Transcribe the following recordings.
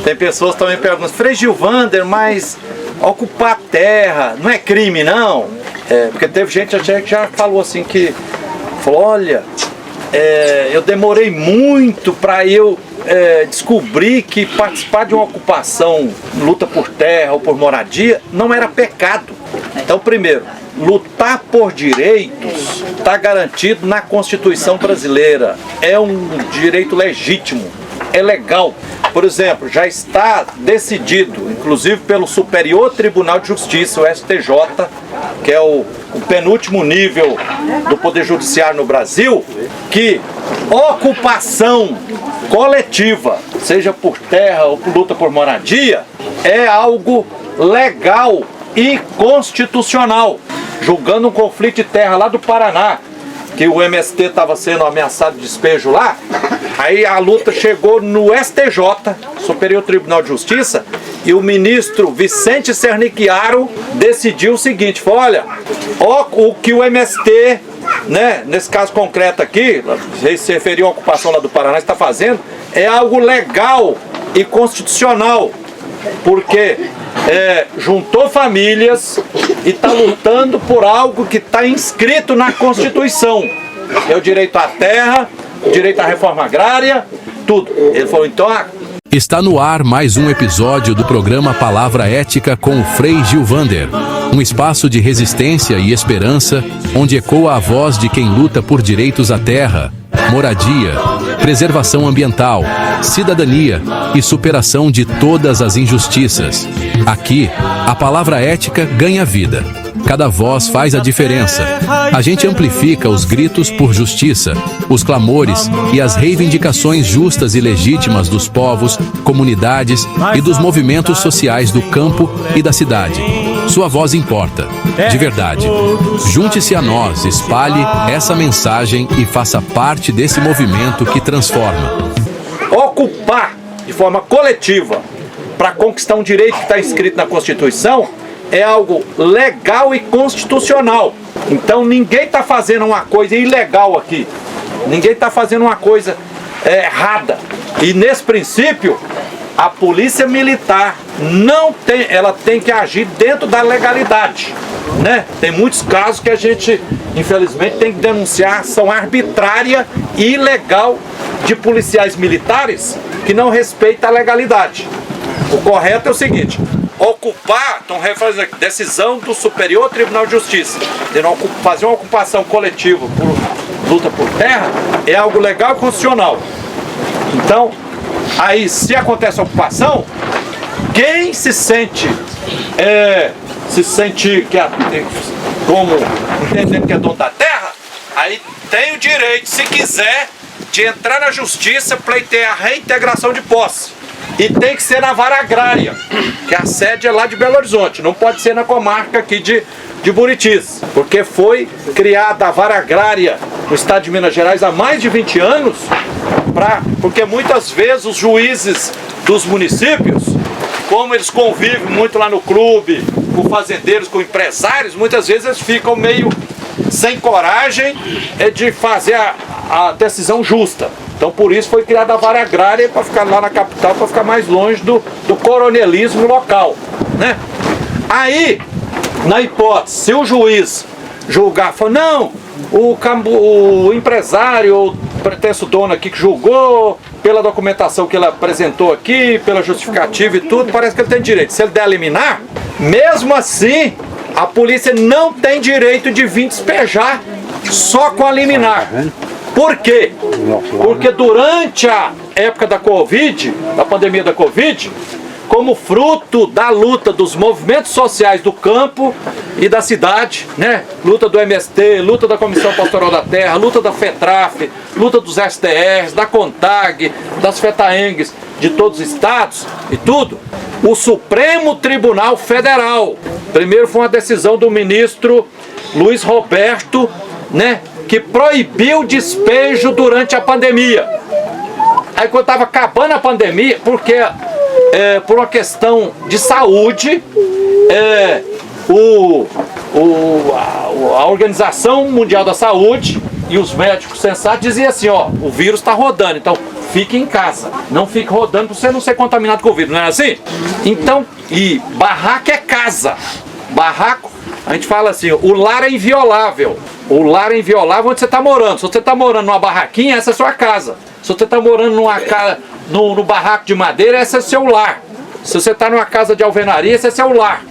Tem pessoas que também perguntam, Frei Gilvander, mas ocupar a terra não é crime, não? Porque teve gente até que já falou assim que, falou, olha, eu demorei muito para eu descobrir que participar de uma ocupação, luta por terra ou por moradia, não era pecado. Então, primeiro, lutar por direitos está garantido na Constituição brasileira. É um direito legítimo, é legal. Por exemplo, já está decidido, inclusive pelo Superior Tribunal de Justiça, o STJ, que é o penúltimo nível do Poder Judiciário no Brasil, que ocupação coletiva, seja por terra ou por luta por moradia, é algo legal e constitucional. Julgando um conflito de terra lá do Paraná, que o MST estava sendo ameaçado de despejo lá, aí a luta chegou no STJ, Superior Tribunal de Justiça, e o ministro Vicente Sernicchiaro decidiu o seguinte, falou, olha, o que o MST, né, nesse caso concreto aqui, se referiu à ocupação lá do Paraná, está fazendo, é algo legal e constitucional, porque juntou famílias e está lutando por algo que está inscrito na Constituição. É o direito à terra, o direito à reforma agrária, tudo. Ele falou, então... Está no ar mais um episódio do programa Palavra Ética com o Frei Gilvander. Um espaço de resistência e esperança, onde ecoa a voz de quem luta por direitos à terra, moradia, preservação ambiental, cidadania e superação de todas as injustiças. Aqui, a palavra ética ganha vida. Cada voz faz a diferença. A gente amplifica os gritos por justiça, os clamores e as reivindicações justas e legítimas dos povos, comunidades e dos movimentos sociais do campo e da cidade. Sua voz importa, de verdade. Junte-se a nós, espalhe essa mensagem e faça parte desse movimento que transforma. Ocupar de forma coletiva para conquistar um direito que está inscrito na Constituição é algo legal e constitucional. Então ninguém está fazendo uma coisa ilegal aqui. Ninguém está fazendo uma coisa errada. E nesse princípio, a polícia militar ela tem que agir dentro da legalidade, né? Tem muitos casos que a gente, infelizmente, tem que denunciar ação arbitrária e ilegal de policiais militares que não respeitam a legalidade. O correto é o seguinte, ocupar, então refazendo aqui, decisão do Superior Tribunal de Justiça, de fazer uma ocupação coletiva por luta por terra, é algo legal e constitucional. Então, aí se acontece a ocupação, quem se sente como entendendo que é dono da terra, aí tem o direito, se quiser, de entrar na justiça, pleitear a reintegração de posse. E tem que ser na vara agrária, que a sede é lá de Belo Horizonte, não pode ser na comarca aqui de Buritis, porque foi criada a vara agrária no estado de Minas Gerais há mais de 20 anos, porque muitas vezes os juízes dos municípios, como eles convivem muito lá no clube, com fazendeiros, com empresários, muitas vezes eles ficam meio sem coragem de fazer a decisão justa. Então por isso foi criada a vara agrária para ficar lá na capital, para ficar mais longe do coronelismo local, né? Aí, na hipótese, se o juiz julgar, falar, não, o empresário, o pretenso dono aqui que julgou, pela documentação que ele apresentou aqui, pela justificativa e tudo, parece que ele tem direito. Se ele der liminar, mesmo assim, a polícia não tem direito de vir despejar só com a liminar. Por quê? Porque durante a época da Covid, da pandemia da Covid, como fruto da luta dos movimentos sociais do campo e da cidade, né? Luta do MST, luta da Comissão Pastoral da Terra, luta da FETRAF, luta dos STRs, da CONTAG, das FETAENGs, de todos os estados e tudo, o Supremo Tribunal Federal, primeiro foi uma decisão do ministro Luiz Roberto, né? Que proibiu o despejo durante a pandemia. Aí quando estava acabando a pandemia, porque por uma questão de saúde, a Organização Mundial da Saúde e os médicos sensatos diziam assim, ó, o vírus está rodando, então fique em casa, não fique rodando para você não ser contaminado com o vírus, não é assim? Então, e barraco é casa, barraco, a gente fala assim, o lar é inviolável, o lar é inviolável onde você está morando. Se você está morando numa barraquinha, essa é a sua casa. Se você está morando numa casa, no barraco de madeira, esse é o seu lar. Se você está numa casa de alvenaria, esse é seu lar.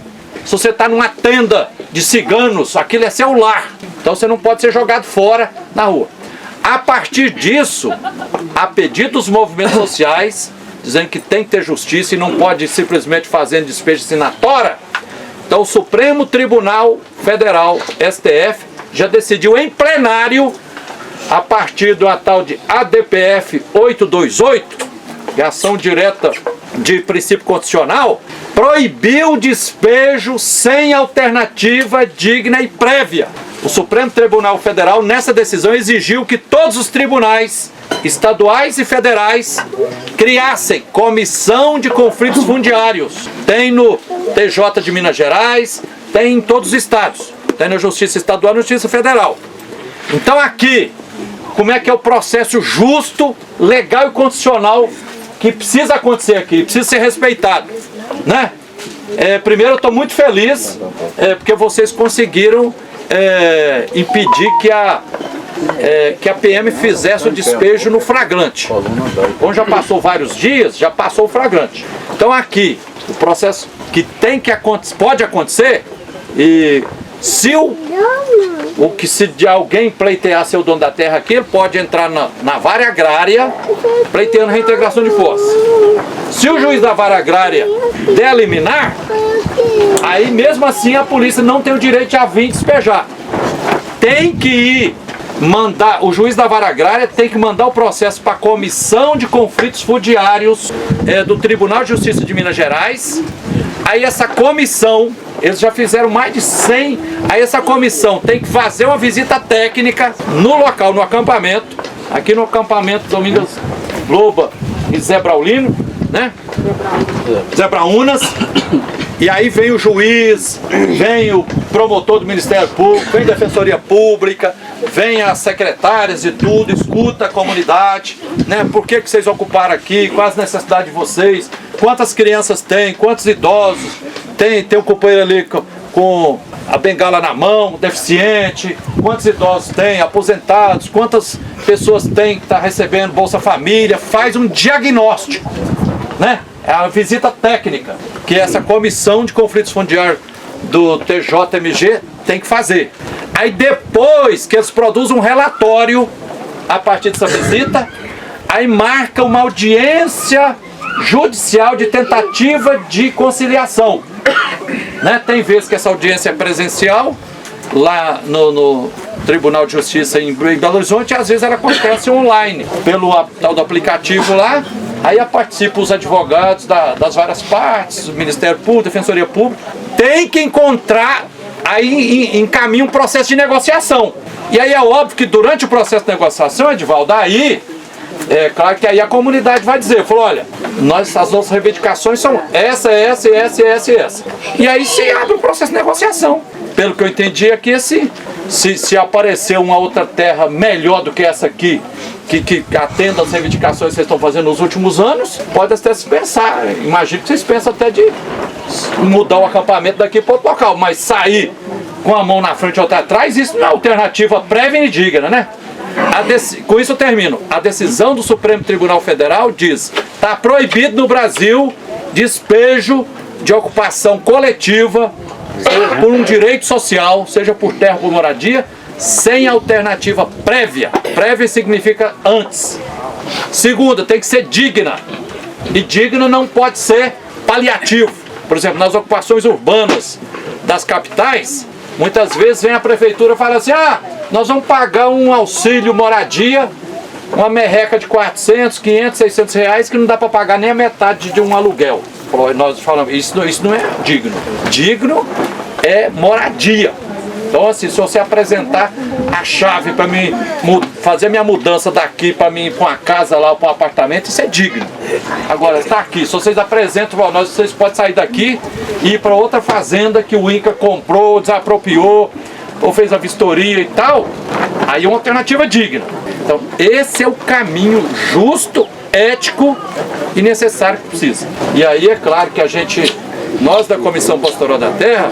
Se você está numa tenda de ciganos, aquilo é seu lar. Então você não pode ser jogado fora na rua. A partir disso, a pedido dos movimentos sociais, dizendo que tem que ter justiça e não pode simplesmente fazer despejo assinatória, então o Supremo Tribunal Federal, STF, já decidiu em plenário, a partir de uma tal de ADPF 828, que é ação direta de princípio constitucional, proibiu o despejo sem alternativa digna e prévia. O Supremo Tribunal Federal, nessa decisão, exigiu que todos os tribunais estaduais e federais criassem comissão de conflitos fundiários. Tem no TJ de Minas Gerais, tem em todos os estados. Tem na Justiça Estadual e na Justiça Federal. Então aqui, como é que é o processo justo, legal e constitucional que precisa acontecer aqui, precisa ser respeitado, né? Primeiro eu estou muito feliz porque vocês conseguiram impedir que a PM fizesse o despejo no flagrante. Como já passou vários dias, já passou o flagrante. Então aqui, o processo que tem que acontecer, pode acontecer, e se se de alguém pleitear ser o dono da terra aqui, ele pode entrar na vara agrária pleiteando reintegração de posse. Se o juiz da vara agrária der liminar, aí mesmo assim a polícia não tem o direito de vir despejar. Tem que ir mandar, o juiz da vara agrária tem que mandar o processo para a Comissão de Conflitos Fundiários do Tribunal de Justiça de Minas Gerais. Aí essa comissão, eles já fizeram mais de 100, aí essa comissão tem que fazer uma visita técnica no local, no acampamento, aqui no acampamento Domingos Loba e Zé Braulino, né? Zé Braunas. E aí vem o juiz, vem o promotor do Ministério Público, vem a Defensoria Pública, vem as secretárias e tudo, escuta a comunidade, né? Por que vocês ocuparam aqui, quais as necessidades de vocês, quantas crianças tem, quantos idosos, tem um companheiro ali com a bengala na mão, deficiente, quantos idosos tem, aposentados, quantas pessoas tem que está recebendo Bolsa Família, faz um diagnóstico, né? É a visita técnica que essa comissão de conflitos fundiários do TJMG tem que fazer. Aí depois que eles produzem um relatório a partir dessa visita, aí marca uma audiência judicial de tentativa de conciliação, né? Tem vezes que essa audiência é presencial lá no Tribunal de Justiça em Belo Horizonte, e às vezes ela acontece online pelo tal do aplicativo lá. Aí participam os advogados das várias partes, o Ministério Público, Defensoria Pública, tem que encontrar, aí encaminha um processo de negociação. E aí é óbvio que durante o processo de negociação, Edivaldo, aí, é claro que aí a comunidade vai dizer, falou, olha, as nossas reivindicações são essa. E aí se abre o processo de negociação. Pelo que eu entendi aqui, se aparecer uma outra terra melhor do que essa aqui, que atenda às reivindicações que vocês estão fazendo nos últimos anos, pode até se pensar, imagino que vocês pensam até de mudar o acampamento daqui para outro local, mas sair com a mão na frente e outra atrás, isso não é alternativa prévia e digna, né? Com isso eu termino. A decisão do Supremo Tribunal Federal diz: está proibido no Brasil despejo de ocupação coletiva por um direito social, seja por terra ou por moradia, sem alternativa prévia. Prévia significa antes. Segunda, tem que ser digna. E digna não pode ser paliativo. Por exemplo, nas ocupações urbanas das capitais, muitas vezes vem a prefeitura e fala assim: nós vamos pagar um auxílio moradia, uma merreca de 400, 500, 600 reais, que não dá para pagar nem a metade de um aluguel. Nós falamos, isso não é digno. Digno é moradia. Então assim, se você apresentar a chave para mim fazer minha mudança daqui para mim ir para uma casa lá, para um apartamento, isso é digno. Agora, está aqui, se vocês apresentam, vocês podem sair daqui e ir para outra fazenda que o INCRA comprou, desapropriou, ou fez a vistoria e tal, aí é uma alternativa digna. Então, esse é o caminho justo, ético e necessário que precisa. E aí é claro que nós da Comissão Pastoral da Terra,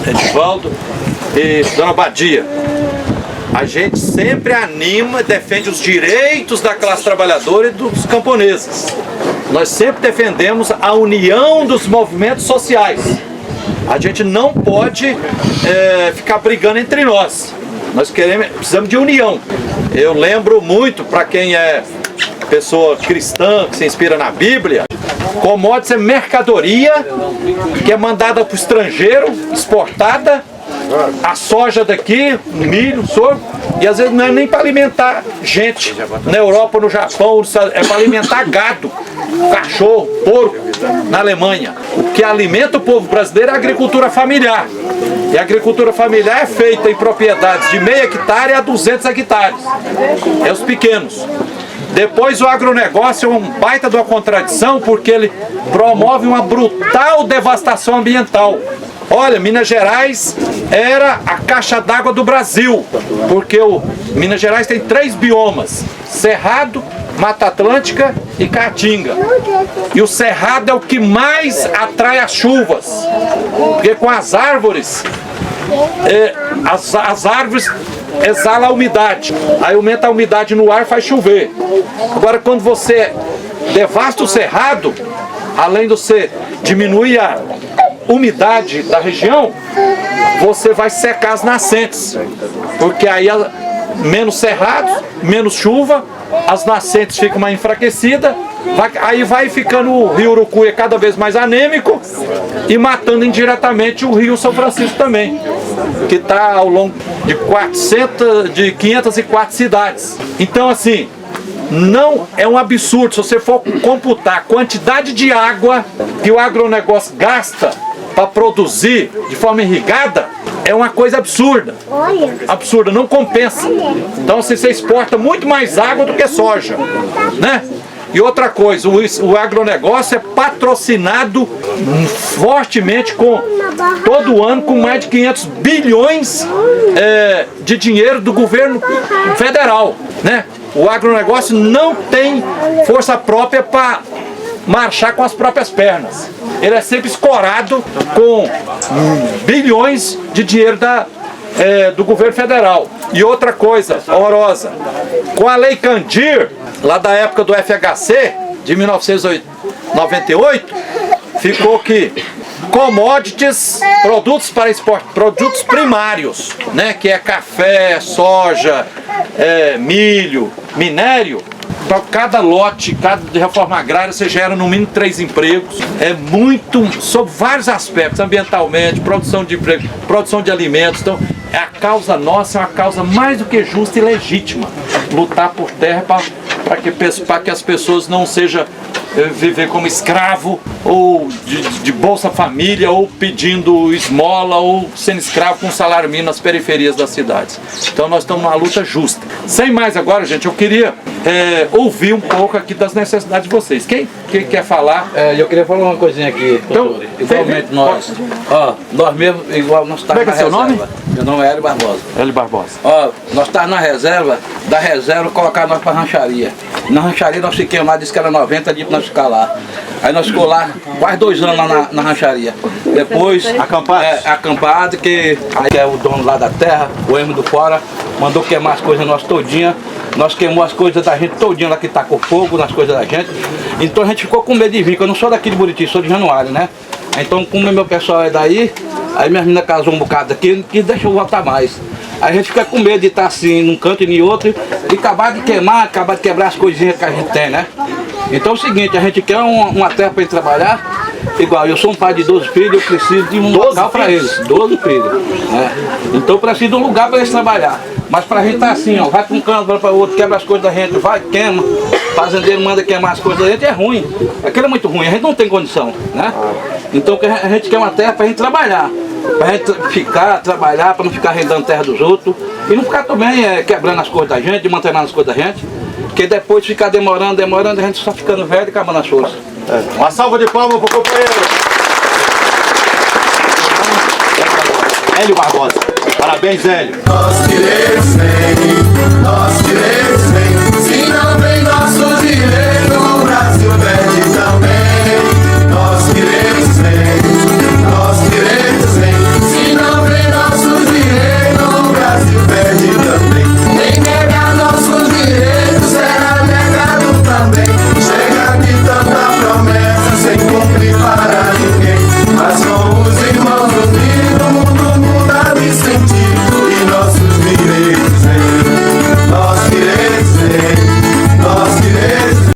Edivaldo e Dona Badia, a gente sempre anima e defende os direitos da classe trabalhadora e dos camponeses. Nós sempre defendemos a união dos movimentos sociais. A gente não pode ficar brigando entre nós. Nós precisamos de união. Eu lembro muito, para quem é pessoa cristã, que se inspira na Bíblia, commodities é mercadoria que é mandada para o estrangeiro, exportada. A soja daqui, milho, sorgo, e às vezes não é nem para alimentar gente na Europa, no Japão, é para alimentar gado, cachorro, porco, na Alemanha. O que alimenta o povo brasileiro é a agricultura familiar. E a agricultura familiar é feita em propriedades de meio hectare a 200 hectares. É os pequenos. Depois o agronegócio é um baita de uma contradição, porque ele promove uma brutal devastação ambiental. Olha, Minas Gerais era a caixa d'água do Brasil, porque Minas Gerais tem 3 biomas: Cerrado, Mata Atlântica e Caatinga. E o Cerrado é o que mais atrai as chuvas, porque com as árvores, as árvores exalam a umidade, aí aumenta a umidade no ar e faz chover. Agora, quando você devasta o Cerrado, além de você diminuir a umidade da região, você vai secar as nascentes, porque aí menos cerrados, menos chuva, as nascentes ficam mais enfraquecidas, aí vai ficando o rio Urucuia cada vez mais anêmico e matando indiretamente o rio São Francisco também, que está ao longo de 504 cidades. Então, assim, não é um absurdo se você for computar a quantidade de água que o agronegócio gasta para produzir de forma irrigada, é uma coisa absurda. Absurda, não compensa. Então assim, você exporta muito mais água do que soja, né? E outra coisa, o agronegócio é patrocinado fortemente todo ano com mais de 500 bilhões de dinheiro do governo federal, né? O agronegócio não tem força própria para marchar com as próprias pernas. Ele é sempre escorado com bilhões de dinheiro do governo federal. E outra coisa horrorosa, com a Lei Candir, lá da época do FHC, de 1998, ficou que commodities, produtos para exporte, produtos primários, né, que é café, soja, milho, minério. Para cada lote, de reforma agrária, você gera no mínimo 3 empregos. É muito, sob vários aspectos, ambientalmente, produção de emprego, produção de alimentos. Então, a causa nossa é uma causa mais do que justa e legítima. Lutar por terra para que as pessoas não sejam viver como escravo, ou de Bolsa Família, ou pedindo esmola, ou sendo escravo com salário mínimo nas periferias das cidades. Então nós estamos numa luta justa. Sem mais agora, gente, eu queria ouvir um pouco aqui das necessidades de vocês. Quem quer falar? Eu queria falar uma coisinha aqui, então, igualmente nós. Nós mesmos, igual nós estamos na reserva. Como é que é seu nome? Meu nome é Hélio Barbosa. Hélio Barbosa. Nós estávamos na reserva, da reserva colocaram nós para a rancharia. Na rancharia nós ficamos lá, disse que era 90 dias para nós ficar lá. Aí nós ficamos lá quase 2 anos lá na rancharia. Depois, acampado, que aí é o dono lá da terra, o Hermo do Fora, mandou queimar as coisas nossas todinha. Nós queimamos as coisas da gente todinha lá que tá com fogo, nas coisas da gente. Então a gente ficou com medo de vir, porque eu não sou daqui de Buriti, sou de Januário, né? Então, como meu pessoal é daí, aí minha menina casou um bocado aqui e deixou eu voltar mais. Aí a gente fica com medo de estar assim, num canto e no outro, e acabar de quebrar as coisinhas que a gente tem, né? Então é o seguinte, a gente quer uma terra para ir trabalhar, igual eu sou um pai de 12 filhos, eu preciso de um local para eles, 12 filhos. Né? Então eu preciso de um lugar para eles trabalhar. Mas para a gente estar assim, ó, vai para um canto, vai para o outro, quebra as coisas da gente, vai, queima, fazendeiro manda queimar as coisas da gente, é ruim. Aquilo é muito ruim, a gente não tem condição, né? Então a gente quer uma terra para a gente trabalhar. Para a gente ficar, trabalhar, para não ficar arrendando terra dos outros. E não ficar também quebrando as coisas da gente, mantenendo as coisas da gente. Porque depois ficar demorando, a gente só ficando velho e acabando as forças. Uma salva de palmas para o companheiro. Hélio Barbosa. Parabéns, Hélio. Nós queremos bem, nós queremos bem.